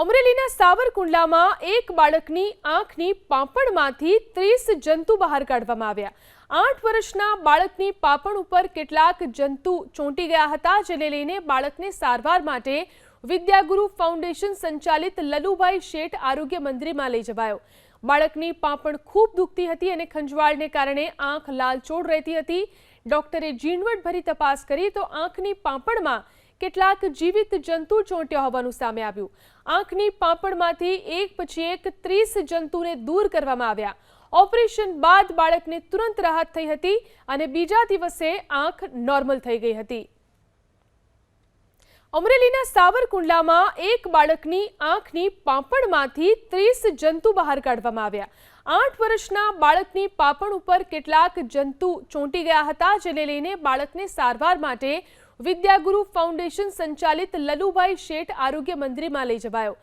અમરેલીના સાવરકુંડલામાં એક બાળકની આંખની પાંપણમાંથી 30 જંતુ બહાર કાઢવામાં આવ્યા। 8 વર્ષના બાળકની પાંપણ ઉપર કેટલાક જંતુ ચોંટી ગયા હતા, જેને લઈને બાળકને સારવાર માટે વિદ્યાગુરુ ફાઉન્ડેશન સંચાલિત લલુભાઈ શેઠ આરોગ્ય મંદિરમાં લઈ જવાયો। બાળકની પાંપણ ખૂબ દુખતી હતી અને ખંજવાળને કારણે આંખ લાલચોળ રહેતી હતી। ડોક્ટરે ઝીણવટભરી તપાસ કરી તો આંખની પાંપણમાં કેટલાક જીવિત જંતુ ચોંટ્યા હોવાનું સામે આવ્યું। આંખની પાંપણમાંથી એક પછી એક 30 જંતુને દૂર કરવામાં આવ્યા। ઓપરેશન બાદ બાળકને તુરંત રાહત થઈ હતી અને બીજા દિવસે આંખ નોર્મલ થઈ ગઈ હતી। અમરેલીના સાવરકુંડલામાં એક બાળકની આંખની પાંપણમાંથી 30 જંતુ બહાર કાઢવામાં આવ્યા। 8 વર્ષના બાળકની પાંપણ ઉપર કેટલાક જંતુ ચોંટી ગયા હતા, જેને લઈને બાળકને સારવાર માટે વિદ્યાગુરુ ફાઉન્ડેશન સંચાલિત લલુભાઈ શેઠ આરોગ્ય મંદિરમાં લઈ જવાયો।